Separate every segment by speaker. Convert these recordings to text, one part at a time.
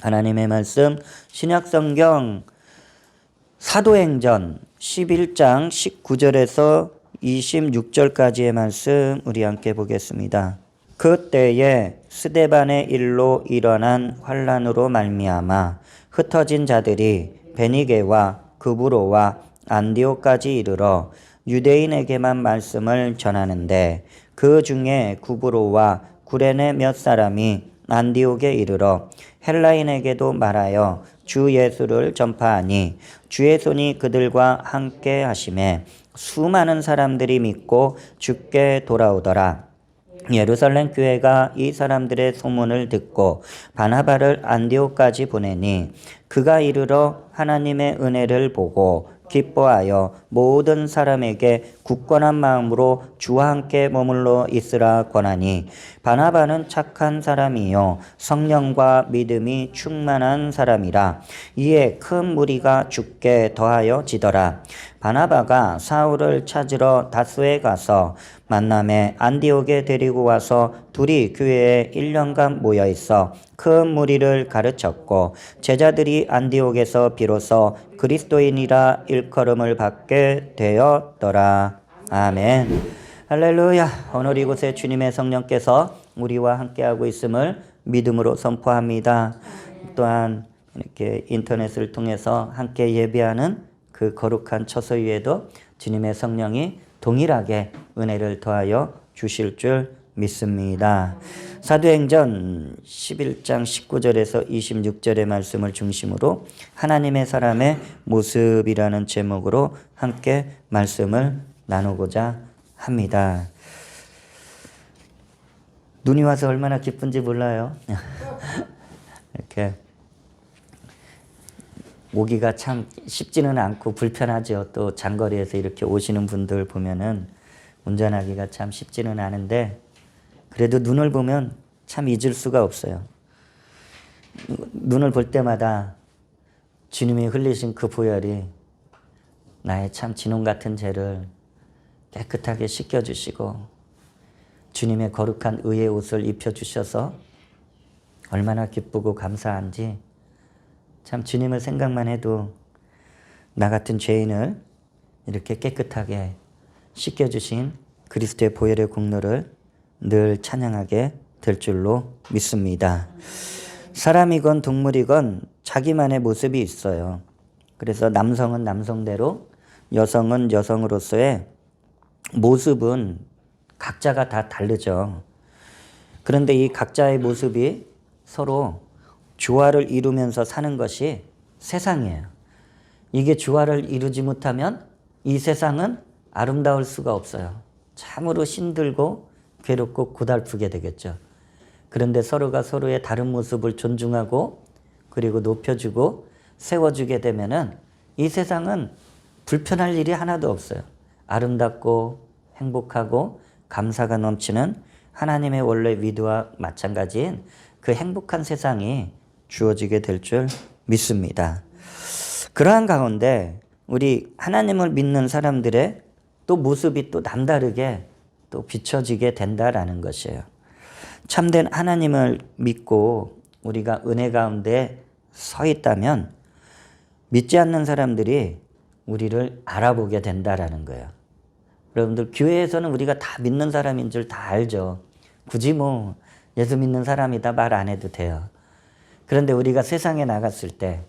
Speaker 1: 하나님의 말씀 신약성경 사도행전 11장 19절에서 26절까지의 말씀 우리 함께 보겠습니다. 그때에 스데반의 일로 일어난 환란으로 말미암아 흩어진 자들이 베니게와 그브로와 안디옥까지 이르러 유대인에게만 말씀을 전하는데 그 중에 구브로와 구레네 몇 사람이 안디옥에 이르러 헬라인에게도 말하여 주 예수를 전파하니 주의 손이 그들과 함께 하심에 수많은 사람들이 믿고 주께 돌아오더라. 예루살렘 교회가 이 사람들의 소문을 듣고 바나바를 안디옥까지 보내니 그가 이르러 하나님의 은혜를 보고 기뻐하여 모든 사람에게 굳건한 마음으로 주와 함께 머물러 있으라 권하니 바나바는 착한 사람이요 성령과 믿음이 충만한 사람이라. 이에 큰 무리가 주께 더하여 지더라. 바나바가 사울을 찾으러 다소에 가서 만남에 안디옥에 데리고 와서 둘이 교회에 1년간 모여 있어 큰 무리를 가르쳤고 제자들이 안디옥에서 비로소 그리스도인이라 일컬음을 받게 되었더라. 아멘. 할렐루야. 오늘 이곳에 주님의 성령께서 우리와 함께하고 있음을 믿음으로 선포합니다. 또한 이렇게 인터넷을 통해서 함께 예배하는 그 거룩한 처소 위에도 주님의 성령이 동일하게 은혜를 더하여 주실 줄 믿습니다. 사도행전 11장 19절에서 26절의 말씀을 중심으로 하나님의 사람의 모습이라는 제목으로 함께 말씀을 나누고자 합니다. 눈이 와서 얼마나 기쁜지 몰라요. 이렇게 오기가 참 쉽지는 않고 불편하죠. 또 장거리에서 이렇게 오시는 분들 보면은 운전하기가 참 쉽지는 않은데 그래도 눈을 보면 참 잊을 수가 없어요. 눈을 볼 때마다 주님이 흘리신 그 보혈이 나의 참 진홍 같은 죄를 깨끗하게 씻겨주시고 주님의 거룩한 의의 옷을 입혀주셔서 얼마나 기쁘고 감사한지 참 주님을 생각만 해도 나 같은 죄인을 이렇게 깨끗하게 씻겨주신 그리스도의 보혈의 공로를 늘 찬양하게 될 줄로 믿습니다. 사람이건 동물이건 자기만의 모습이 있어요. 그래서 남성은 남성대로 여성은 여성으로서의 모습은 각자가 다 다르죠. 그런데 이 각자의 모습이 서로 조화를 이루면서 사는 것이 세상이에요. 이게 조화를 이루지 못하면 이 세상은 아름다울 수가 없어요. 참으로 힘들고 괴롭고 고달프게 되겠죠. 그런데 서로가 서로의 다른 모습을 존중하고 그리고 높여주고 세워주게 되면은 이 세상은 불편할 일이 하나도 없어요. 아름답고 행복하고 감사가 넘치는 하나님의 원래 위도와 마찬가지인 그 행복한 세상이 주어지게 될 줄 믿습니다. 그러한 가운데 우리 하나님을 믿는 사람들의 또 모습이 또 남다르게 또 비춰지게 된다라는 것이에요. 참된 하나님을 믿고 우리가 은혜 가운데 서 있다면 믿지 않는 사람들이 우리를 알아보게 된다라는 거예요. 여러분들 교회에서는 우리가 다 믿는 사람인 줄 다 알죠. 굳이 뭐 예수 믿는 사람이다 말 안 해도 돼요. 그런데 우리가 세상에 나갔을 때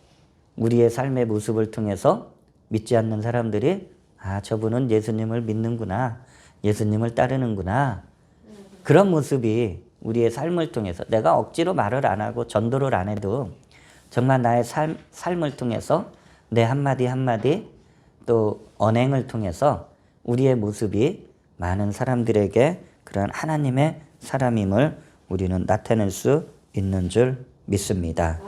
Speaker 1: 우리의 삶의 모습을 통해서 믿지 않는 사람들이 아, 저분은 예수님을 믿는구나. 예수님을 따르는구나. 그런 모습이 우리의 삶을 통해서 내가 억지로 말을 안 하고 전도를 안 해도 정말 나의 삶을 통해서 내 한마디 한마디 또 언행을 통해서 우리의 모습이 많은 사람들에게 그런 하나님의 사람임을 우리는 나타낼 수 있는 줄 믿습니다.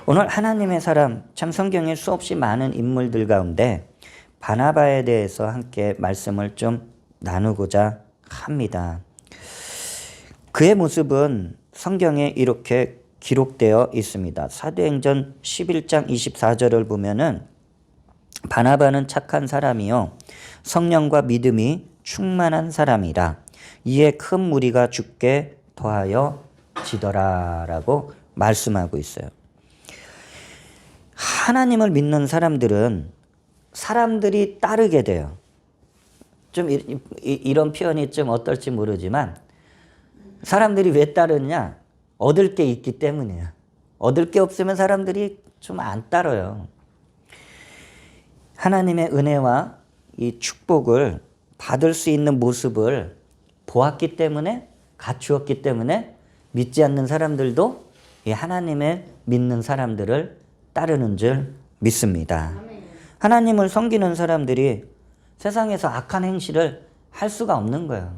Speaker 1: 오늘 하나님의 사람, 참 성경에 수없이 많은 인물들 가운데 바나바에 대해서 함께 말씀을 좀 나누고자 합니다. 그의 모습은 성경에 이렇게 기록되어 있습니다. 사도행전 11장 24절을 보면은 바나바는 착한 사람이요 성령과 믿음이 충만한 사람이라. 이에 큰 무리가 주께 더하여 지더라라고 말씀하고 있어요. 하나님을 믿는 사람들은 사람들이 따르게 돼요. 좀 이런 표현이 좀 어떨지 모르지만 사람들이 왜 따르냐? 얻을 게 있기 때문이에요. 얻을 게 없으면 사람들이 좀 안 따라요. 하나님의 은혜와 이 축복을 받을 수 있는 모습을 보았기 때문에, 갖추었기 때문에 믿지 않는 사람들도 이 하나님의 믿는 사람들을 따르는 줄 믿습니다. 하나님을 섬기는 사람들이 세상에서 악한 행실을 할 수가 없는 거예요.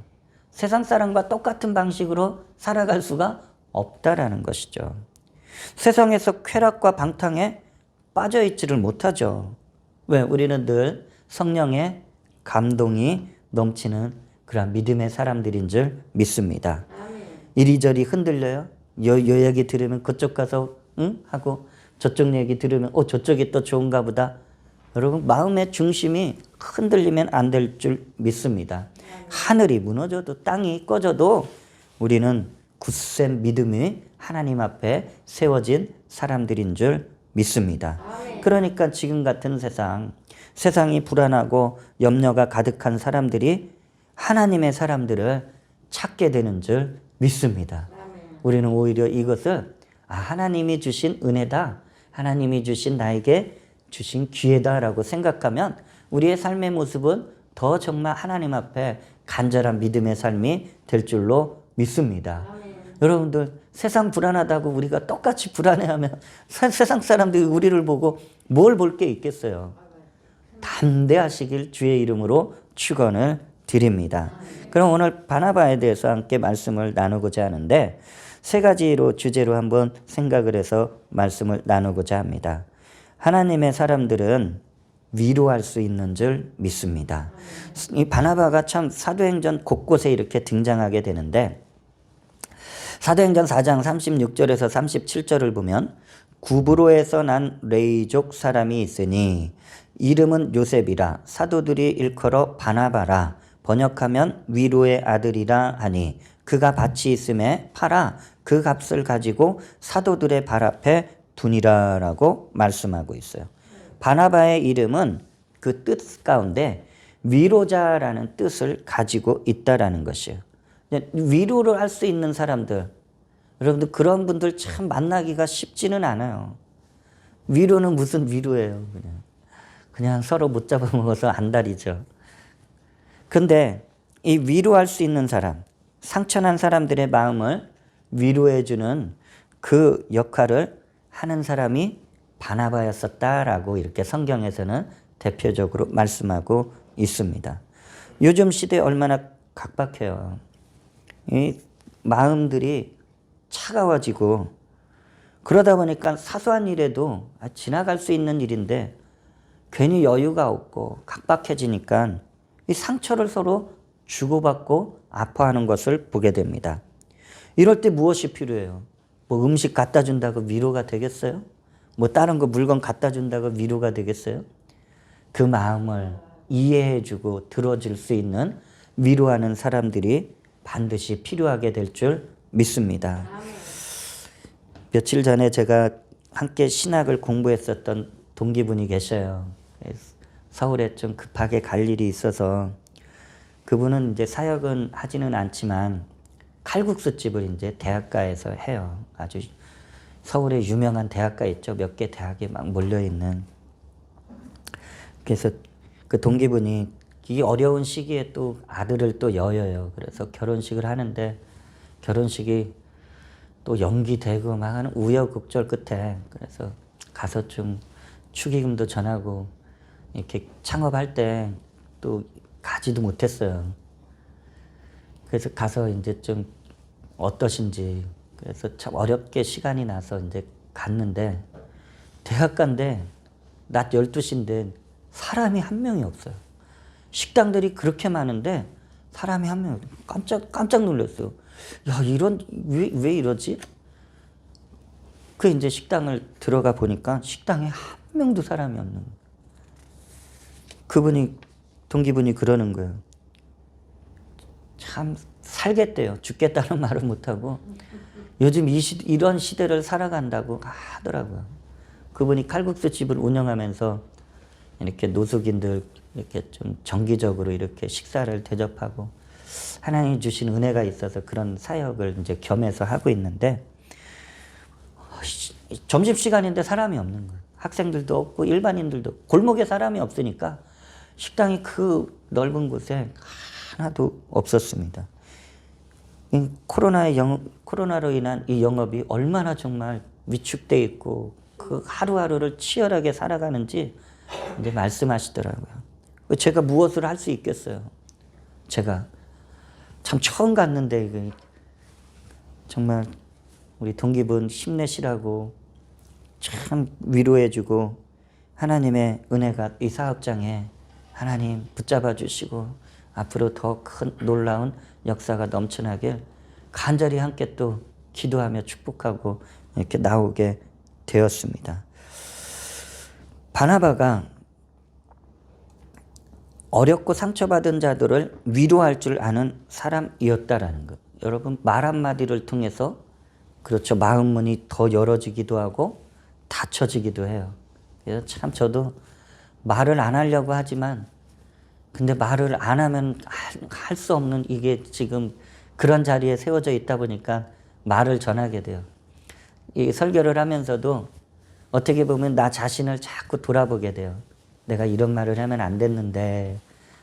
Speaker 1: 세상 사람과 똑같은 방식으로 살아갈 수가 없다라는 것이죠. 세상에서 쾌락과 방탕에 빠져 있지를 못하죠. 왜? 우리는 늘 성령의 감동이 넘치는 그런 믿음의 사람들인 줄 믿습니다. 이리저리 흔들려요. 요 얘기 들으면 그쪽 가서 응? 하고 저쪽 얘기 들으면 저쪽이 또 좋은가 보다. 여러분 마음의 중심이 흔들리면 안 될 줄 믿습니다. 하늘이 무너져도 땅이 꺼져도 우리는 굳센 믿음이 하나님 앞에 세워진 사람들인 줄 믿습니다. 그러니까 지금 같은 세상이 불안하고 염려가 가득한 사람들이 하나님의 사람들을 찾게 되는 줄 믿습니다. 우리는 오히려 이것을 하나님이 주신 은혜다. 하나님이 주신 나에게 주신 기회다라고 생각하면 우리의 삶의 모습은 더 정말 하나님 앞에 간절한 믿음의 삶이 될 줄로 믿습니다. 여러분들 세상 불안하다고 우리가 똑같이 불안해하면 세상 사람들이 우리를 보고 뭘 볼 게 있겠어요. 담대하시길 주의 이름으로 축원을 드립니다. 그럼 오늘 바나바에 대해서 함께 말씀을 나누고자 하는데 세 가지로 주제로 한번 생각을 해서 말씀을 나누고자 합니다. 하나님의 사람들은 위로할 수 있는 줄 믿습니다. 이 바나바가 참 사도행전 곳곳에 이렇게 등장하게 되는데 사도행전 4장 36절에서 37절을 보면 구브로에서 난 레이족 사람이 있으니 이름은 요셉이라 사도들이 일컬어 바나바라 번역하면 위로의 아들이라 하니 그가 밭이 있음에 팔아 그 값을 가지고 사도들의 발 앞에 두니라라고 말씀하고 있어요. 바나바의 이름은 그 뜻 가운데 위로자라는 뜻을 가지고 있다라는 것이에요. 위로를 할 수 있는 사람들, 여러분들 그런 분들 참 만나기가 쉽지는 않아요. 위로는 무슨 위로예요. 그냥 서로 못 잡아먹어서 안달이죠. 근데 이 위로할 수 있는 사람, 상처난 사람들의 마음을 위로해주는 그 역할을 하는 사람이 바나바였었다라고 이렇게 성경에서는 대표적으로 말씀하고 있습니다. 요즘 시대에 얼마나 각박해요. 이 마음들이 차가워지고 그러다 보니까 사소한 일에도 지나갈 수 있는 일인데 괜히 여유가 없고 각박해지니까 이 상처를 서로 주고받고 아파하는 것을 보게 됩니다. 이럴 때 무엇이 필요해요? 뭐 음식 갖다 준다고 위로가 되겠어요? 뭐 다른 거 물건 갖다 준다고 위로가 되겠어요? 그 마음을 이해해주고 들어줄 수 있는 위로하는 사람들이 반드시 필요하게 될 줄 믿습니다. 며칠 전에 제가 함께 신학을 공부했었던 동기분이 계셔요. 서울에 좀 급하게 갈 일이 있어서 그분은 이제 사역은 하지는 않지만 칼국수집을 이제 대학가에서 해요. 아주 서울에 유명한 대학가 있죠. 몇 개 대학에 막 몰려있는. 그래서 그 동기분이 이 어려운 시기에 또 아들을 또 여여요. 그래서 결혼식을 하는데 결혼식이 또 연기되고 막 하는 우여곡절 끝에 그래서 가서 좀 축의금도 전하고 이렇게 창업할 때 또 가지도 못했어요. 그래서 가서 이제 좀 어떠신지 그래서 참 어렵게 시간이 나서 이제 갔는데 대학가인데 낮 12시인데 사람이 한 명이 없어요. 식당들이 그렇게 많은데 사람이 한 명이 없어요. 깜짝 놀랐어요. 야, 왜 이러지? 그 이제 식당을 들어가 보니까 식당에 한 명도 사람이 없는 거예요. 동기분이 그러는 거예요. 참 살겠대요. 죽겠다는 말은 못하고 요즘 이런 시대를 살아간다고 하더라고요. 그분이 칼국수 집을 운영하면서 이렇게 노숙인들 이렇게 좀 정기적으로 이렇게 식사를 대접하고 하나님이 주신 은혜가 있어서 그런 사역을 이제 겸해서 하고 있는데 점심시간인데 사람이 없는 거예요. 학생들도 없고 일반인들도 골목에 사람이 없으니까 식당이 그 넓은 곳에 하나도 없었습니다. 코로나로 인한 이 영업이 얼마나 정말 위축돼 있고 그 하루하루를 치열하게 살아가는지 이제 말씀하시더라고요. 제가 무엇을 할 수 있겠어요? 제가 참 처음 갔는데 정말 우리 동기분 힘내시라고 참 위로해주고 하나님의 은혜가 이 사업장에 하나님 붙잡아 주시고 앞으로 더 큰 놀라운 역사가 넘쳐나길 간절히 함께 또 기도하며 축복하고 이렇게 나오게 되었습니다. 바나바가 어렵고 상처받은 자들을 위로할 줄 아는 사람이었다라는 것. 여러분 말 한마디를 통해서 그렇죠. 마음 문이 더 열어지기도 하고 닫혀지기도 해요. 그래서 참 저도 말을 안 하려고 하지만 근데 말을 안 하면 할 수 없는 이게 지금 그런 자리에 세워져 있다 보니까 말을 전하게 돼요. 이 설교를 하면서도 어떻게 보면 나 자신을 자꾸 돌아보게 돼요. 내가 이런 말을 하면 안 됐는데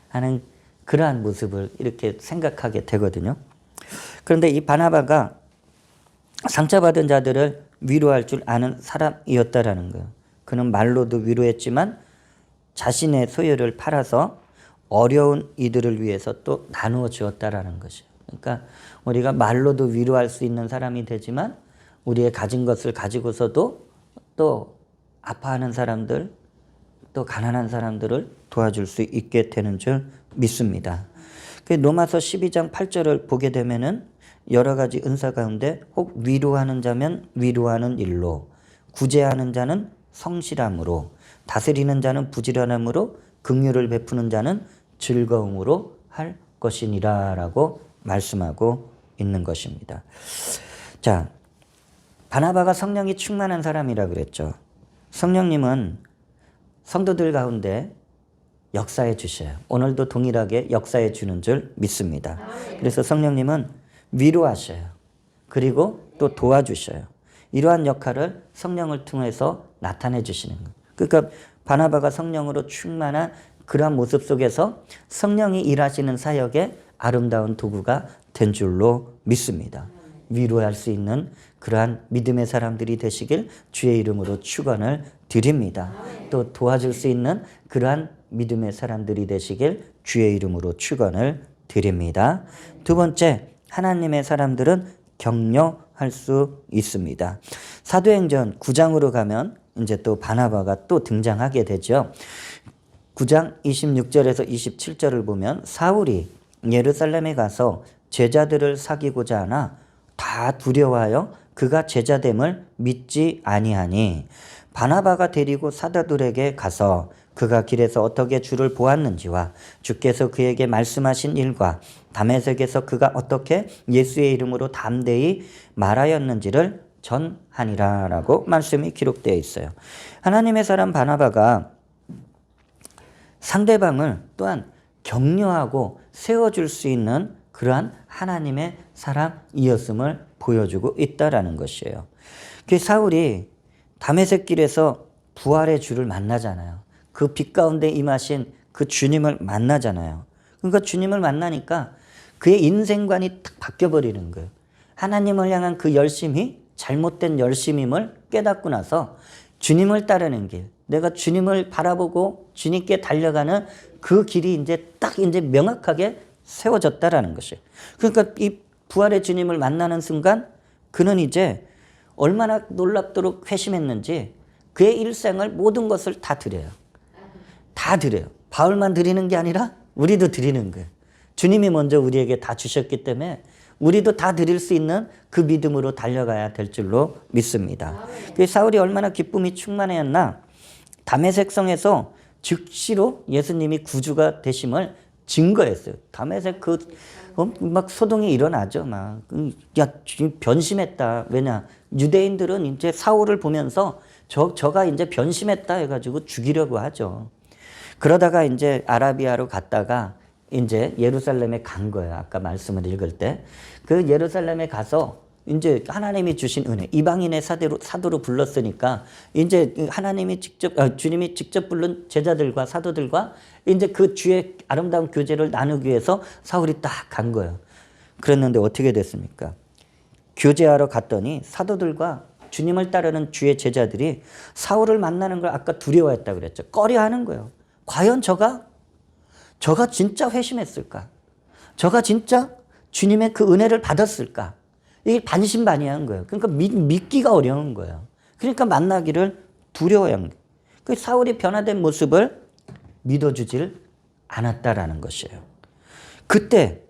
Speaker 1: 하는 그러한 모습을 이렇게 생각하게 되거든요. 그런데 이 바나바가 상처받은 자들을 위로할 줄 아는 사람이었다라는 거예요. 그는 말로도 위로했지만 자신의 소유를 팔아서 어려운 이들을 위해서 또 나누어 주었다라는 것이에요. 그러니까 우리가 말로도 위로할 수 있는 사람이 되지만 우리의 가진 것을 가지고서도 또 아파하는 사람들, 또 가난한 사람들을 도와줄 수 있게 되는 줄 믿습니다. 로마서 12장 8절을 보게 되면은 여러 가지 은사 가운데 혹 위로하는 자면 위로하는 일로, 구제하는 자는 성실함으로, 다스리는 자는 부지런함으로, 긍휼을 베푸는 자는 즐거움으로 할 것이니라 라고 말씀하고 있는 것입니다. 자, 바나바가 성령이 충만한 사람이라 그랬죠. 성령님은 성도들 가운데 역사해 주셔요. 오늘도 동일하게 역사해 주는 줄 믿습니다. 그래서 성령님은 위로하셔요. 그리고 또 도와주셔요. 이러한 역할을 성령을 통해서 나타내 주시는 거예요. 그러니까 바나바가 성령으로 충만한 그러한 모습 속에서 성령이 일하시는 사역의 아름다운 도구가 된 줄로 믿습니다. 위로할 수 있는 그러한 믿음의 사람들이 되시길 주의 이름으로 축원을 드립니다. 또 도와줄 수 있는 그러한 믿음의 사람들이 되시길 주의 이름으로 축원을 드립니다. 두 번째, 하나님의 사람들은 격려할 수 있습니다. 사도행전 9장으로 가면 이제 또 바나바가 또 등장하게 되죠. 9장 26절에서 27절을 보면 사울이 예루살렘에 가서 제자들을 사귀고자 하나 다 두려워하여 그가 제자됨을 믿지 아니하니 바나바가 데리고 사도들에게 가서 그가 길에서 어떻게 주를 보았는지와 주께서 그에게 말씀하신 일과 다메섹에서 그가 어떻게 예수의 이름으로 담대히 말하였는지를 전하니라 라고 말씀이 기록되어 있어요. 하나님의 사람 바나바가 상대방을 또한 격려하고 세워줄 수 있는 그러한 하나님의 사람이었음을 보여주고 있다라는 것이에요. 그 사울이 다메섹 길에서 부활의 주를 만나잖아요. 그 빛 가운데 임하신 그 주님을 만나잖아요. 그러니까 주님을 만나니까 그의 인생관이 딱 바뀌어버리는 거예요. 하나님을 향한 그 열심이 잘못된 열심임을 깨닫고 나서 주님을 따르는 길, 내가 주님을 바라보고 주님께 달려가는 그 길이 이제 딱 이제 명확하게 세워졌다라는 것이에요. 그러니까 이 부활의 주님을 만나는 순간 그는 이제 얼마나 놀랍도록 회심했는지 그의 일생을 모든 것을 다 드려요. 다 드려요. 바울만 드리는 게 아니라 우리도 드리는 거예요. 주님이 먼저 우리에게 다 주셨기 때문에 우리도 다 드릴 수 있는 그 믿음으로 달려가야 될 줄로 믿습니다. 사울이 얼마나 기쁨이 충만했나. 다메섹 성에서 즉시로 예수님이 구주가 되심을 증거했어요. 다메섹 막 소동이 일어나죠. 야, 지금 변심했다. 왜냐? 유대인들은 이제 사울을 보면서 저가 이제 변심했다 해가지고 죽이려고 하죠. 그러다가 이제 아라비아로 갔다가 이제 예루살렘에 간 거예요. 아까 말씀을 읽을 때. 그 예루살렘에 가서 이제 하나님이 주신 은혜, 이방인의 사도로 불렀으니까 이제 하나님이 직접, 주님이 직접 부른 제자들과 사도들과 이제 그 주의 아름다운 교제를 나누기 위해서 사울이 딱 간 거예요. 그랬는데 어떻게 됐습니까? 교제하러 갔더니 사도들과 주님을 따르는 주의 제자들이 사울을 만나는 걸 아까 두려워했다고 그랬죠. 꺼려하는 거예요. 과연 저가 진짜 회심했을까? 저가 진짜 주님의 그 은혜를 받았을까? 이게 반신반의한 거예요. 그러니까 믿기가 어려운 거예요. 그러니까 만나기를 두려워한 거예요. 그 사울이 변화된 모습을 믿어주질 않았다라는 것이에요. 그때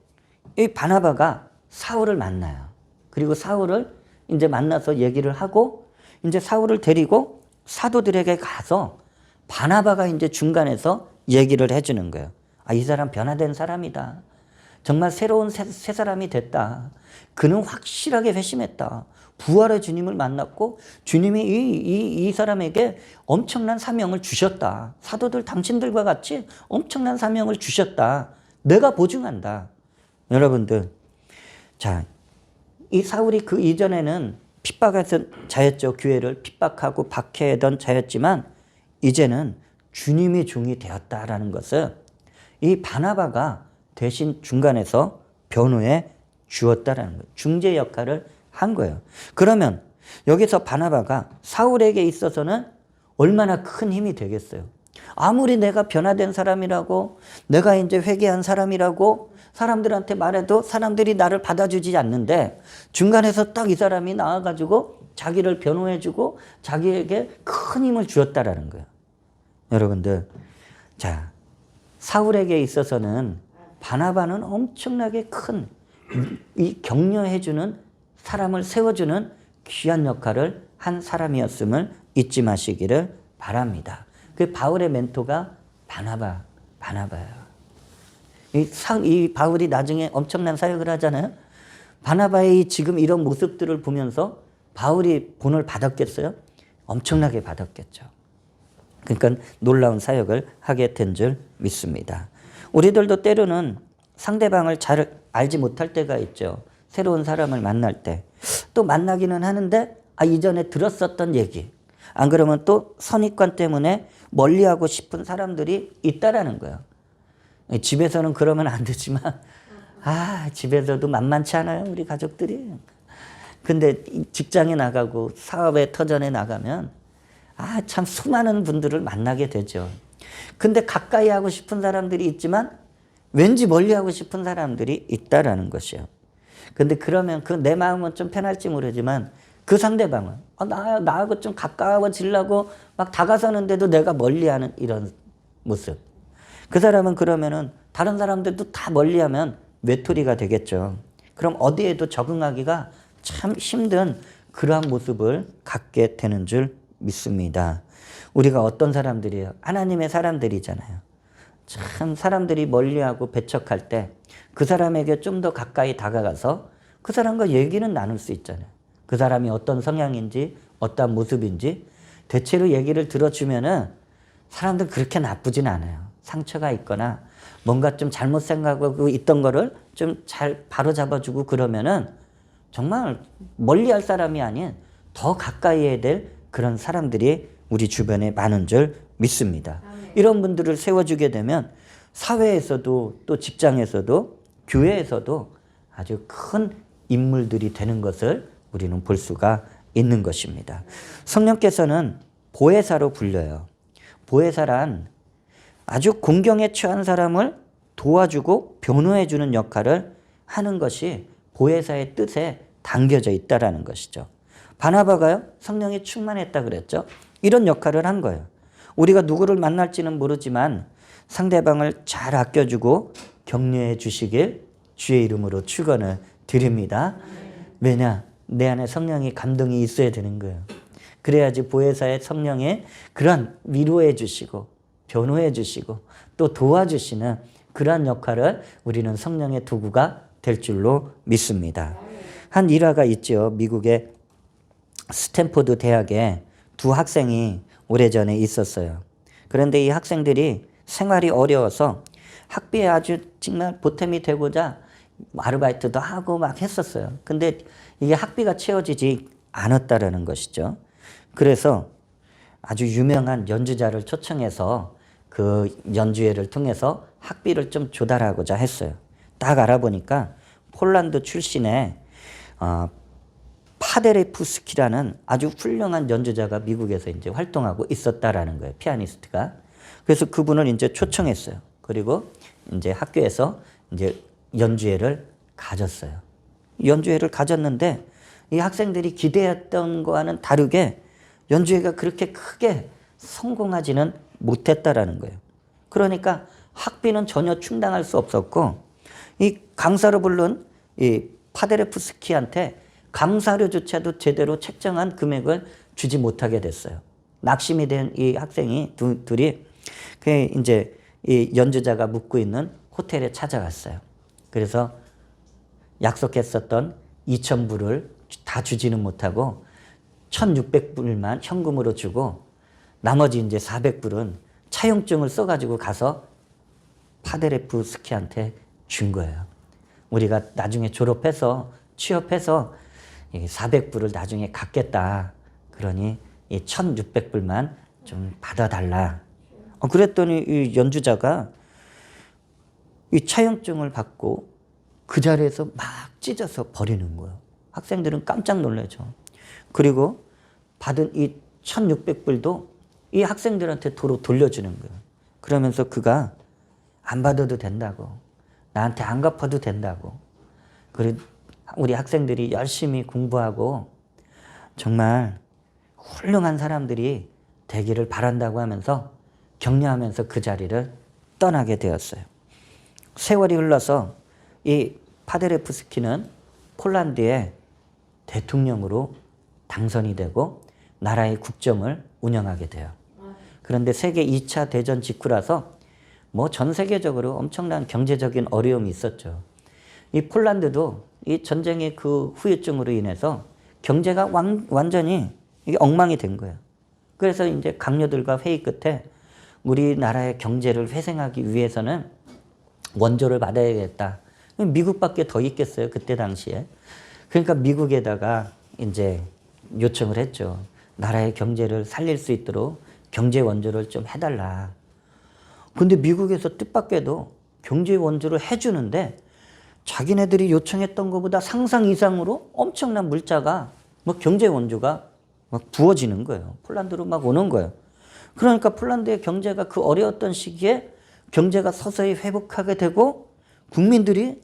Speaker 1: 이 바나바가 사울을 만나요. 그리고 사울을 이제 만나서 얘기를 하고 이제 사울을 데리고 사도들에게 가서 바나바가 이제 중간에서 얘기를 해주는 거예요. 아, 이 사람 변화된 사람이다. 정말 새로운 새 사람이 됐다. 그는 확실하게 회심했다. 부활의 주님을 만났고 주님이 이 사람에게 엄청난 사명을 주셨다. 사도들 당신들과 같이 엄청난 사명을 주셨다. 내가 보증한다. 여러분들, 자, 이 사울이 그 이전에는 핍박해서 자였죠. 교회를 핍박하고 박해하던 자였지만 이제는 주님의 종이 되었다라는 것을 이 바나바가 대신 중간에서 변호해 주었다라는 거예요. 중재 역할을 한 거예요. 그러면 여기서 바나바가 사울에게 있어서는 얼마나 큰 힘이 되겠어요. 아무리 내가 변화된 사람이라고, 내가 이제 회개한 사람이라고 사람들한테 말해도 사람들이 나를 받아주지 않는데 중간에서 딱 이 사람이 나와가지고 자기를 변호해주고 자기에게 큰 힘을 주었다라는 거예요. 여러분들, 자, 사울에게 있어서는 바나바는 엄청나게 큰 이 격려해주는 사람을 세워주는 귀한 역할을 한 사람이었음을 잊지 마시기를 바랍니다. 그 바울의 멘토가 바나바예요. 이 바울이 나중에 엄청난 사역을 하잖아요. 바나바의 지금 이런 모습들을 보면서 바울이 본을 받았겠어요? 엄청나게 받았겠죠. 그러니까 놀라운 사역을 하게 된 줄 믿습니다. 우리들도 때로는 상대방을 잘 알지 못할 때가 있죠. 새로운 사람을 만날 때. 또 만나기는 하는데 이전에 들었었던 얘기. 안 그러면 또 선입관 때문에 멀리하고 싶은 사람들이 있다라는 거예요. 집에서는 그러면 안 되지만 집에서도 만만치 않아요. 우리 가족들이. 근데 직장에 나가고 사업의 터전에 나가면 참 수많은 분들을 만나게 되죠. 근데 가까이 하고 싶은 사람들이 있지만 왠지 멀리 하고 싶은 사람들이 있다라는 것이요. 근데 그러면 내 마음은 좀 편할지 모르지만 그 상대방은 나하고 좀 가까워지려고 막 다가서는데도 내가 멀리하는 이런 모습. 그 사람은 그러면은 다른 사람들도 다 멀리하면 외톨이가 되겠죠. 그럼 어디에도 적응하기가 참 힘든 그러한 모습을 갖게 되는 줄 믿습니다. 우리가 어떤 사람들이에요? 하나님의 사람들이잖아요. 참 사람들이 멀리하고 배척할 때 그 사람에게 좀 더 가까이 다가가서 그 사람과 얘기는 나눌 수 있잖아요. 그 사람이 어떤 성향인지 어떤 모습인지 대체로 얘기를 들어주면은 사람들 그렇게 나쁘진 않아요. 상처가 있거나 뭔가 좀 잘못 생각하고 있던 거를 좀 잘 바로잡아주고 그러면은 정말 멀리할 사람이 아닌 더 가까이 해야 될 그런 사람들이 우리 주변에 많은 줄 믿습니다. 이런 분들을 세워주게 되면 사회에서도 또 직장에서도 교회에서도 아주 큰 인물들이 되는 것을 우리는 볼 수가 있는 것입니다. 성령께서는 보혜사로 불려요. 보혜사란 아주 공경에 처한 사람을 도와주고 변호해주는 역할을 하는 것이 보혜사의 뜻에 담겨져 있다는 것이죠. 바나바가요, 성령이 충만했다 그랬죠. 이런 역할을 한 거예요. 우리가 누구를 만날지는 모르지만 상대방을 잘 아껴주고 격려해 주시길 주의 이름으로 축원을 드립니다. 왜냐? 내 안에 성령이 감동이 있어야 되는 거예요. 그래야지 보혜사의 성령의 그런 위로해 주시고 변호해 주시고 또 도와주시는 그러한 역할을 우리는 성령의 도구가 될 줄로 믿습니다. 한 일화가 있죠. 미국의 스탠포드 대학에 두 학생이 오래전에 있었어요. 그런데 이 학생들이 생활이 어려워서 학비에 아주 정말 보탬이 되고자 아르바이트도 하고 막 했었어요. 근데 이게 학비가 채워지지 않았다라는 것이죠. 그래서 아주 유명한 연주자를 초청해서 그 연주회를 통해서 학비를 좀 조달하고자 했어요. 딱 알아보니까 폴란드 출신의 파데레프스키라는 아주 훌륭한 연주자가 미국에서 이제 활동하고 있었다라는 거예요. 피아니스트가. 그래서 그분을 이제 초청했어요. 그리고 이제 학교에서 이제 연주회를 가졌어요. 연주회를 가졌는데 이 학생들이 기대했던 거와는 다르게 연주회가 그렇게 크게 성공하지는 못했다라는 거예요. 그러니까 학비는 전혀 충당할 수 없었고 이 강사로 부른 이 파데레프스키한테 강사료조차도 제대로 책정한 금액을 주지 못하게 됐어요. 낙심이 된 이 학생이 둘이 그 이제 이 연주자가 묵고 있는 호텔에 찾아갔어요. 그래서 약속했었던 2,000불을 다 주지는 못하고 1,600불만 현금으로 주고 나머지 이제 400불은 차용증을 써가지고 가서 파데레프스키한테 준 거예요. 우리가 나중에 졸업해서 취업해서 400불을 나중에 갚겠다. 그러니 이 1,600불만 좀 받아달라. 그랬더니 이 연주자가 이 차용증을 받고 그 자리에서 막 찢어서 버리는 거예요. 학생들은 깜짝 놀라죠. 그리고 받은 이 1,600불도 이 학생들한테 도로 돌려주는 거예요. 그러면서 그가 안 받아도 된다고, 나한테 안 갚아도 된다고, 그리고 우리 학생들이 열심히 공부하고 정말 훌륭한 사람들이 되기를 바란다고 하면서 격려하면서 그 자리를 떠나게 되었어요. 세월이 흘러서 이 파데레프스키는 폴란드의 대통령으로 당선이 되고 나라의 국정을 운영하게 돼요. 그런데 세계 2차 대전 직후라서 뭐 전 세계적으로 엄청난 경제적인 어려움이 있었죠. 이 폴란드도 이 전쟁의 그 후유증으로 인해서 경제가 완전히 이게 엉망이 된 거예요. 그래서 이제 강요들과 회의 끝에 우리나라의 경제를 회생하기 위해서는 원조를 받아야겠다. 미국밖에 더 있겠어요, 그때 당시에. 그러니까 미국에다가 이제 요청을 했죠. 나라의 경제를 살릴 수 있도록 경제 원조를 좀 해달라. 근데 미국에서 뜻밖에도 경제 원조를 해주는데 자기네들이 요청했던 것보다 상상 이상으로 엄청난 물자가 뭐 경제 원조가 막 부어지는 거예요. 폴란드로 막 오는 거예요. 그러니까 폴란드의 경제가 그 어려웠던 시기에 경제가 서서히 회복하게 되고 국민들이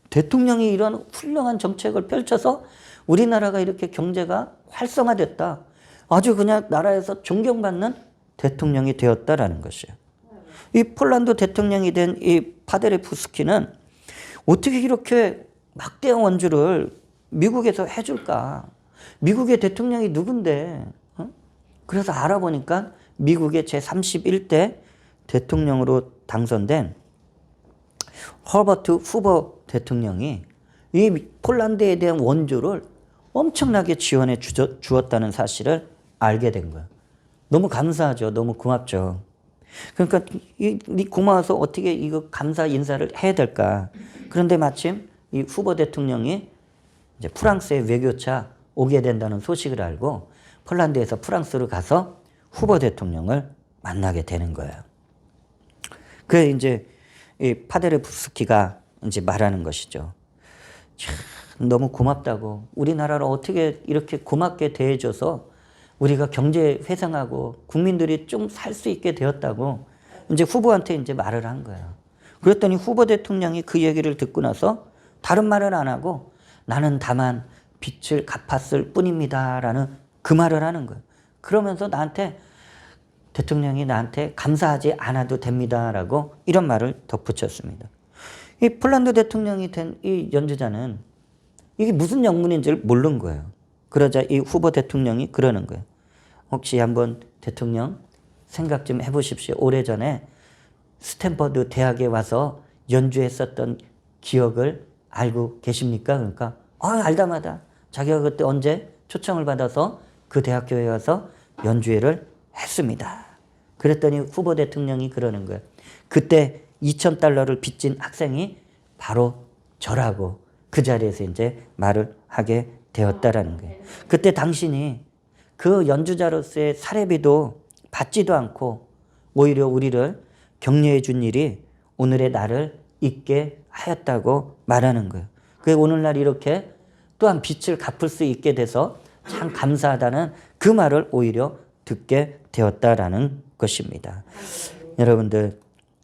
Speaker 1: 대통령이 이런 훌륭한 정책을 펼쳐서 우리나라가 이렇게 경제가 활성화됐다. 아주 그냥 나라에서 존경받는 대통령이 되었다라는 것이에요. 이 폴란드 대통령이 된 이 파데레프스키는 어떻게 이렇게 막대한 원조를 미국에서 해줄까? 미국의 대통령이 누군데? 그래서 알아보니까 미국의 제31대 대통령으로 당선된 허버트 후버 대통령이 이 폴란드에 대한 원조를 엄청나게 지원해 주었다는 사실을 알게 된 거예요. 너무 감사하죠. 너무 고맙죠. 그러니까 이 고마워서 어떻게 이거 감사 인사를 해야 될까? 그런데 마침 이 후보 대통령이 이제 프랑스의 외교차 오게 된다는 소식을 알고 폴란드에서 프랑스로 가서 후보 대통령을 만나게 되는 거예요. 그래 이제 이 파데레프스키가 이제 말하는 것이죠. 참 너무 고맙다고, 우리나라를 어떻게 이렇게 고맙게 대해줘서 우리가 경제 회생하고 국민들이 좀 살 수 있게 되었다고 이제 후보한테 이제 말을 한 거예요. 그랬더니 후보 대통령이 그 얘기를 듣고 나서 다른 말을 안 하고 나는 다만 빚을 갚았을 뿐입니다라는 그 말을 하는 거예요. 그러면서 대통령이 나한테 감사하지 않아도 됩니다라고 이런 말을 덧붙였습니다. 이 폴란드 대통령이 된 이 연주자는 이게 무슨 영문인지를 모르는 거예요. 그러자 이 후보 대통령이 그러는 거예요. 혹시 한번 대통령 생각 좀 해보십시오. 오래전에 스탠퍼드 대학에 와서 연주했었던 기억을 알고 계십니까? 그러니까 알다마다 자기가 그때 언제 초청을 받아서 그 대학교에 와서 연주회를 했습니다. 그랬더니 후보 대통령이 그러는 거예요. 그때 $2,000를 빚진 학생이 바로 저라고 그 자리에서 이제 말을 하게 되었다라는 거예요. 그때 당신이 그 연주자로서의 사례비도 받지도 않고 오히려 우리를 격려해 준 일이 오늘의 나를 있게 하였다고 말하는 거예요. 그 오늘날 이렇게 또한 빚을 갚을 수 있게 돼서 참 감사하다는 그 말을 오히려 듣게 되었다라는 것입니다. 여러분들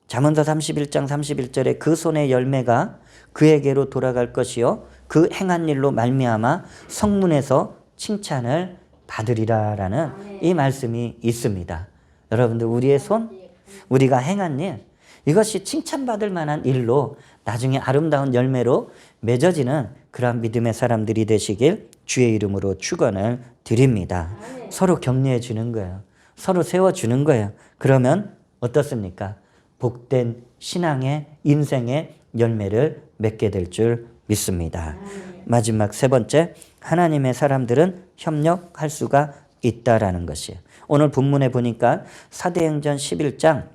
Speaker 1: 잠언서 31장 31절에 그 손의 열매가 그에게로 돌아갈 것이요 그 행한 일로 말미암아 성문에서 칭찬을 받으리라라는 이 말씀이 있습니다. 여러분들 우리의 손, 우리가 행한 일, 이것이 칭찬받을 만한 일로 나중에 아름다운 열매로 맺어지는 그러한 믿음의 사람들이 되시길 주의 이름으로 축원을 드립니다. 서로 격려해 주는 거예요. 서로 세워주는 거예요. 그러면 어떻습니까? 복된 신앙의 인생의 열매를 맺게 될 줄 믿습니다. 마지막 세 번째, 하나님의 사람들은 협력할 수가 있다라는 것이에요. 오늘 본문에 보니까 사도행전 11장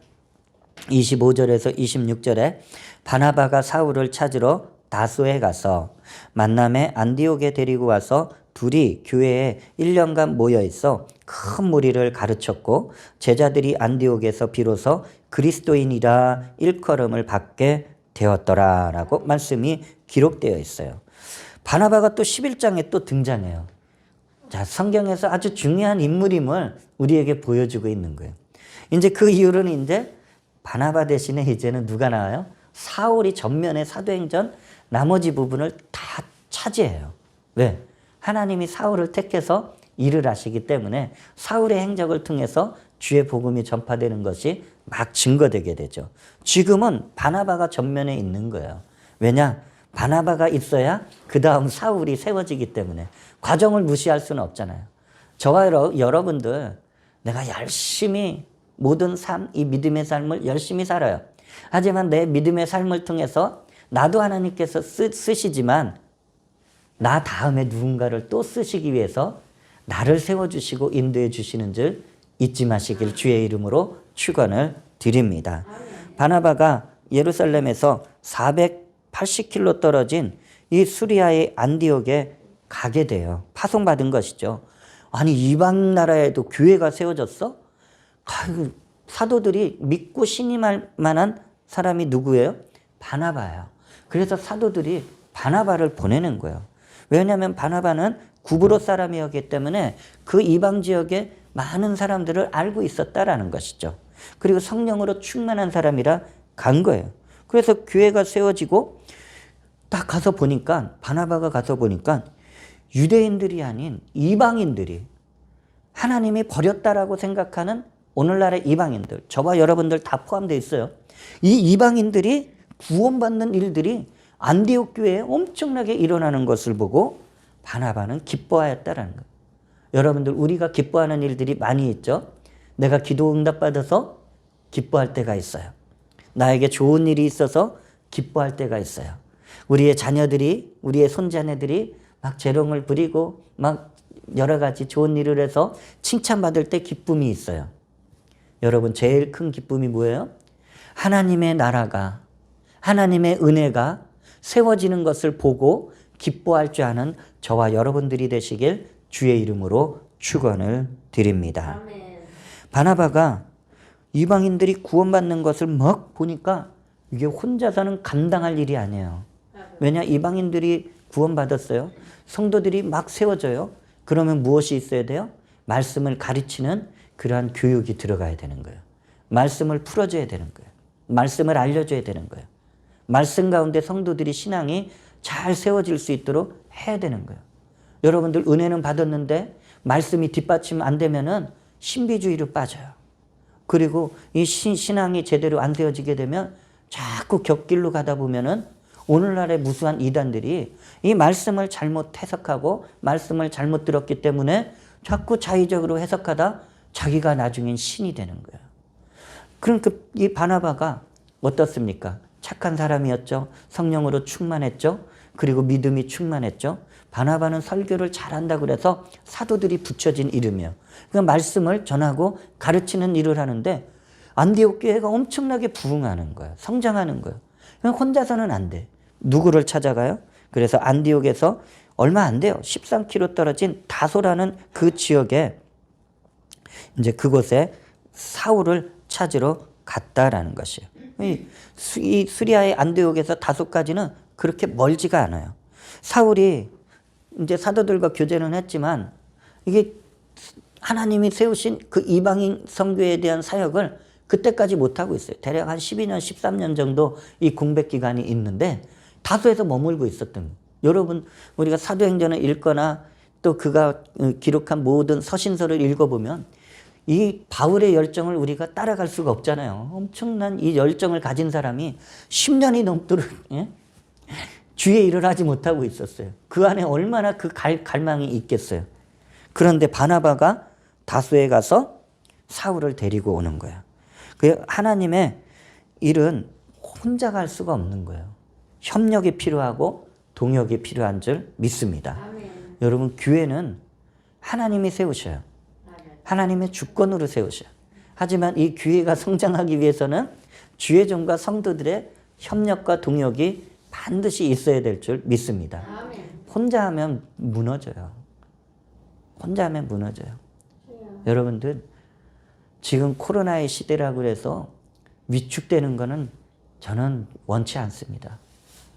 Speaker 1: 25절에서 26절에 바나바가 사울을 찾으러 다소에 가서 만남에 안디옥에 데리고 와서 둘이 교회에 1년간 모여 있어 큰 무리를 가르쳤고 제자들이 안디옥에서 비로소 그리스도인이라 일컬음을 받게 되었더라라고 말씀이 기록되어 있어요. 바나바가 또 11장에 또 등장해요. 자, 성경에서 아주 중요한 인물임을 우리에게 보여주고 있는 거예요. 이제 그 이후로는 이제 바나바 대신에 이제는 누가 나와요? 사울이 전면에 사도행전 나머지 부분을 다 차지해요. 왜? 하나님이 사울을 택해서 일을 하시기 때문에 사울의 행적을 통해서 주의 복음이 전파되는 것이 막 증거되게 되죠. 지금은 바나바가 전면에 있는 거예요. 왜냐? 바나바가 있어야 그 다음 사울이 세워지기 때문에 과정을 무시할 수는 없잖아요. 저와 여러분들 내가 열심히 모든 삶, 이 믿음의 삶을 열심히 살아요. 하지만 내 믿음의 삶을 통해서 나도 하나님께서 쓰시지만 나 다음에 누군가를 또 쓰시기 위해서 나를 세워주시고 인도해 주시는 줄 잊지 마시길 주의 이름으로 축원을 드립니다. 바나바가 예루살렘에서 480km 떨어진 이 수리아의 안디옥에 가게 돼요. 파송받은 것이죠. 아니 이방 나라에도 교회가 세워졌어? 사도들이 믿고 신임할 만한 사람이 누구예요? 바나바예요. 그래서 사도들이 바나바를 보내는 거예요. 왜냐하면 바나바는 구브로 사람이었기 때문에 그 이방 지역에 많은 사람들을 알고 있었다라는 것이죠. 그리고 성령으로 충만한 사람이라 간 거예요. 그래서 교회가 세워지고 딱 가서 보니까 바나바가 가서 보니까 유대인들이 아닌 이방인들이 하나님이 버렸다라고 생각하는 오늘날의 이방인들, 저와 여러분들 다 포함되어 있어요. 이 이방인들이 구원받는 일들이 안디옥 교회에 엄청나게 일어나는 것을 보고 바나바는 기뻐하였다라는 거예요. 여러분들 우리가 기뻐하는 일들이 많이 있죠. 내가 기도 응답받아서 기뻐할 때가 있어요. 나에게 좋은 일이 있어서 기뻐할 때가 있어요. 우리의 자녀들이, 우리의 손자녀들이 막 재롱을 부리고 막 여러 가지 좋은 일을 해서 칭찬받을 때 기쁨이 있어요. 여러분 제일 큰 기쁨이 뭐예요? 하나님의 나라가, 하나님의 은혜가 세워지는 것을 보고 기뻐할 줄 아는 저와 여러분들이 되시길 주의 이름으로 축원을 드립니다. 아멘. 바나바가 이방인들이 구원받는 것을 막 보니까 이게 혼자서는 감당할 일이 아니에요. 왜냐? 이방인들이 구원받았어요. 성도들이 막 세워져요. 그러면 무엇이 있어야 돼요? 말씀을 가르치는 그러한 교육이 들어가야 되는 거예요. 말씀을 풀어줘야 되는 거예요. 말씀을 알려줘야 되는 거예요. 말씀 가운데 성도들이 신앙이 잘 세워질 수 있도록 해야 되는 거예요. 여러분들 은혜는 받았는데 말씀이 뒷받침 안 되면은 신비주의로 빠져요. 그리고 이 신앙이 제대로 안 되어지게 되면 자꾸 곁길로 가다 보면은 오늘날의 무수한 이단들이 이 말씀을 잘못 해석하고 말씀을 잘못 들었기 때문에 자꾸 자의적으로 해석하다 자기가 나중엔 신이 되는 거예요. 그러니까 이 바나바가 어떻습니까? 착한 사람이었죠. 성령으로 충만했죠. 그리고 믿음이 충만했죠. 바나바는 설교를 잘한다 그래서 사도들이 붙여진 이름이에요. 그 말씀을 전하고 가르치는 일을 하는데 안디옥 교회가 엄청나게 부흥하는 거예요. 성장하는 거예요. 혼자서는 안 돼. 누구를 찾아가요? 그래서 안디옥에서 얼마 안 돼요. 13km 떨어진 다소라는 그 지역에 이제 그곳에 사울을 찾으러 갔다라는 것이에요. 이 수리아의 안디옥에서 다소까지는 그렇게 멀지가 않아요. 사울이 이제 사도들과 교제는 했지만 이게 하나님이 세우신 그 이방인 선교에 대한 사역을 그때까지 못하고 있어요. 대략 한 12년, 13년 정도 이 공백 기간이 있는데 다소에서 머물고 있었던 거예요. 여러분, 우리가 사도행전을 읽거나 또 그가 기록한 모든 서신서를 읽어보면 이 바울의 열정을 우리가 따라갈 수가 없잖아요. 엄청난 이 열정을 가진 사람이 10년이 넘도록 주의 일을 하지 못하고 있었어요. 그 안에 얼마나 그 갈망이 있겠어요. 그런데 바나바가 다소에 가서 사울을 데리고 오는 거예요. 그 하나님의 일은 혼자 갈 수가 없는 거예요. 협력이 필요하고 동역이 필요한 줄 믿습니다. 아멘. 여러분, 교회는 하나님이 세우셔요. 하나님의 주권으로 세우셔요. 하지만 이 교회가 성장하기 위해서는 주의 종과 성도들의 협력과 동역이 반드시 있어야 될 줄 믿습니다. 아멘. 혼자 하면 무너져요. 혼자 하면 무너져요. 여러분들, 지금 코로나의 시대라고 해서 위축되는 거는 저는 원치 않습니다.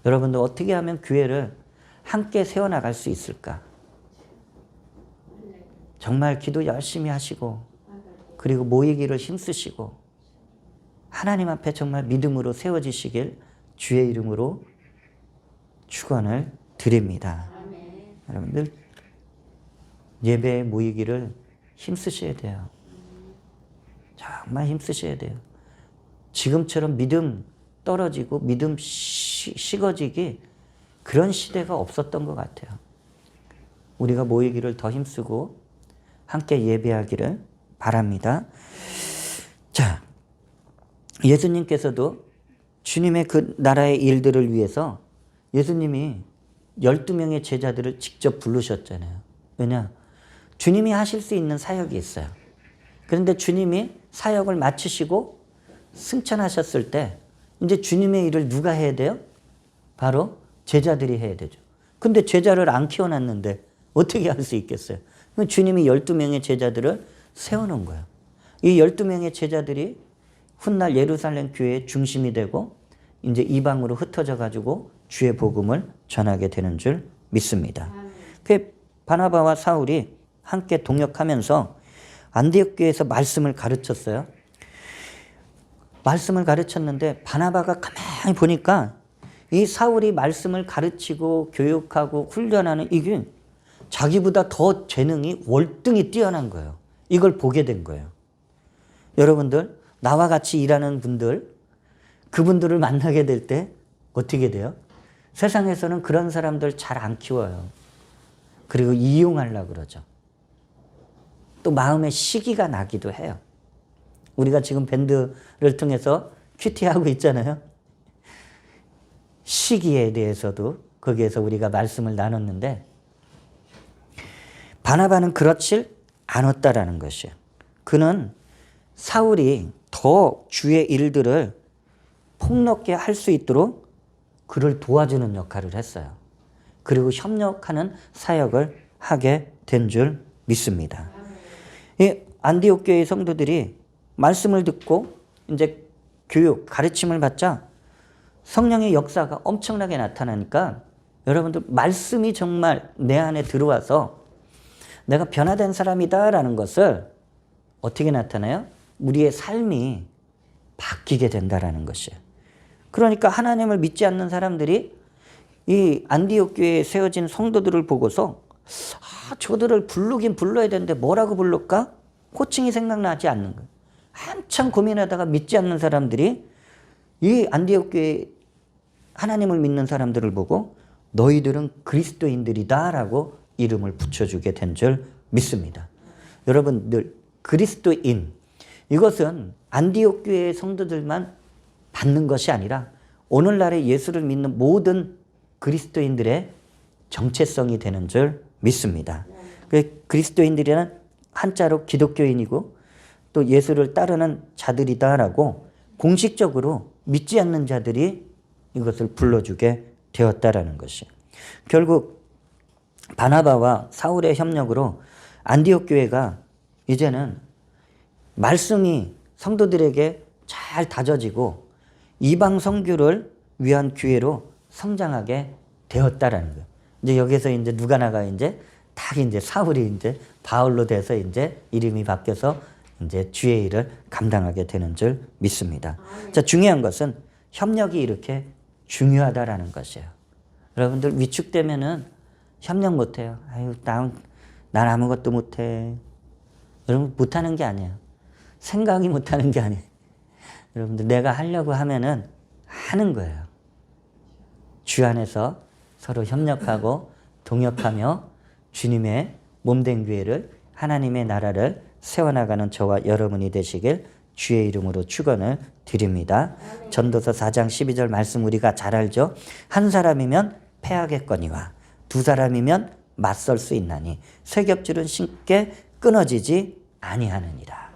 Speaker 1: 여러분들, 어떻게 하면 교회를 함께 세워나갈 수 있을까? 정말 기도 열심히 하시고, 그리고 모이기를 힘쓰시고, 하나님 앞에 정말 믿음으로 세워지시길 주의 이름으로 축원을 드립니다. 여러분들, 예배에 모이기를 힘쓰셔야 돼요. 정말 힘쓰셔야 돼요. 지금처럼 믿음 떨어지고 믿음 식어지기, 그런 시대가 없었던 것 같아요. 우리가 모이기를 더 힘쓰고 함께 예배하기를 바랍니다. 자, 예수님께서도 주님의 그 나라의 일들을 위해서 예수님이 12명의 제자들을 직접 부르셨잖아요. 왜냐? 주님이 하실 수 있는 사역이 있어요. 그런데 주님이 사역을 마치시고 승천하셨을 때 이제 주님의 일을 누가 해야 돼요? 바로 제자들이 해야 되죠. 근데 제자를 안 키워놨는데 어떻게 할 수 있겠어요? 주님이 12명의 제자들을 세워놓은 거예요. 이 12명의 제자들이 훗날 예루살렘 교회의 중심이 되고 이제 이방으로 흩어져 가지고 주의 복음을 전하게 되는 줄 믿습니다. 그 바나바와 사울이 함께 동역하면서 안디옥 교회에서 말씀을 가르쳤어요. 말씀을 가르쳤는데 바나바가 가만히 보니까 이 사울이 말씀을 가르치고 교육하고 훈련하는 이게 자기보다 더 재능이 월등히 뛰어난 거예요. 이걸 보게 된 거예요. 여러분들, 나와 같이 일하는 분들, 그분들을 만나게 될 때 어떻게 돼요? 세상에서는 그런 사람들 잘 안 키워요. 그리고 이용하려고 그러죠. 또 마음에 시기가 나기도 해요. 우리가 지금 밴드를 통해서 큐티하고 있잖아요. 시기에 대해서도 거기에서 우리가 말씀을 나눴는데 바나바는 그렇지 않았다라는 것이에요. 그는 사울이 더 주의 일들을 폭넓게 할 수 있도록 그를 도와주는 역할을 했어요. 그리고 협력하는 사역을 하게 된 줄 믿습니다. 이 안디옥 교회 성도들이 말씀을 듣고 이제 교육, 가르침을 받자 성령의 역사가 엄청나게 나타나니까 여러분들, 말씀이 정말 내 안에 들어와서 내가 변화된 사람이다라는 것을 어떻게 나타나요? 우리의 삶이 바뀌게 된다라는 것이에요. 그러니까 하나님을 믿지 않는 사람들이 이 안디옥 교회에 세워진 성도들을 보고서 저들을 부르긴 불러야 되는데 뭐라고 부를까? 호칭이 생각나지 않는 거예요. 한참 고민하다가 믿지 않는 사람들이 이 안디옥 교회 하나님을 믿는 사람들을 보고 너희들은 그리스도인들이다 라고 이름을 붙여주게 된 줄 믿습니다. 여러분들, 그리스도인, 이것은 안디옥 교회의 성도들만 받는 것이 아니라 오늘날의 예수를 믿는 모든 그리스도인들의 정체성이 되는 줄 믿습니다. 그리스도인들이란 한자로 기독교인이고 또 예수를 따르는 자들이다라고 공식적으로 믿지 않는 자들이 이것을 불러주게 되었다라는 것이. 결국 바나바와 사울의 협력으로 안디옥 교회가 이제는 말씀이 성도들에게 잘 다져지고 이방 선교를 위한 교회로 성장하게 되었다라는 거예요. 이제 여기서 이제 누가 나가 이제 딱 이제 사울이 이제 바울로 돼서 이제 이름이 바뀌어서 이제 주의 일을 감당하게 되는 줄 믿습니다. 자, 중요한 것은 협력이 이렇게 중요하다라는 것이에요. 여러분들 위축되면은 협력 못해요. 아유, 난 아무것도 못해. 여러분 못하는 게 아니에요. 생각이 못하는 게 아니에요. 여러분들 내가 하려고 하면은 하는 거예요. 주 안에서 서로 협력하고 동역하며 주님의 몸된 교회를 하나님의 나라를 세워나가는 저와 여러분이 되시길 주의 이름으로 축원을 드립니다. 전도서 4장 12절 말씀 우리가 잘 알죠. 한 사람이면 패하겠거니와 두 사람이면 맞설 수 있나니 세 겹줄은 쉽게 끊어지지 아니하느니라.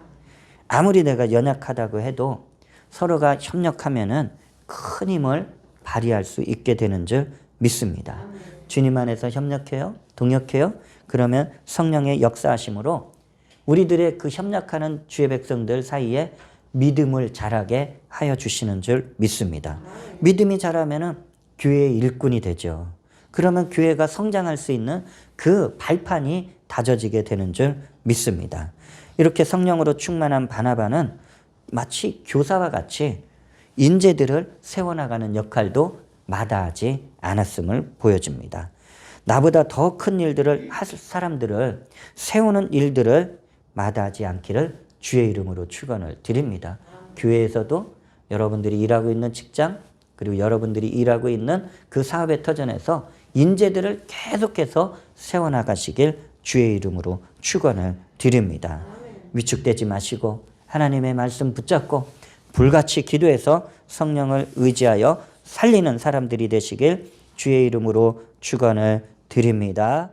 Speaker 1: 아무리 내가 연약하다고 해도 서로가 협력하면은 큰 힘을 발휘할 수 있게 되는 줄 믿습니다. 주님 안에서 협력해요, 동역해요. 그러면 성령의 역사하심으로 우리들의 그 협력하는 주의 백성들 사이에 믿음을 자라게 하여 주시는 줄 믿습니다. 믿음이 자라면은 교회의 일꾼이 되죠. 그러면 교회가 성장할 수 있는 그 발판이 다져지게 되는 줄 믿습니다. 이렇게 성령으로 충만한 바나바는 마치 교사와 같이 인재들을 세워나가는 역할도 마다하지 않았음을 보여줍니다. 나보다 더 큰 일들을 할 사람들을 세우는 일들을 마다하지 않기를 주의 이름으로 축원을 드립니다. 교회에서도 여러분들이 일하고 있는 직장 그리고 여러분들이 일하고 있는 그 사업의 터전에서 인재들을 계속해서 세워나가시길 주의 이름으로 축원을 드립니다. 위축되지 마시고 하나님의 말씀 붙잡고 불같이 기도해서 성령을 의지하여 살리는 사람들이 되시길 주의 이름으로 축원을 드립니다.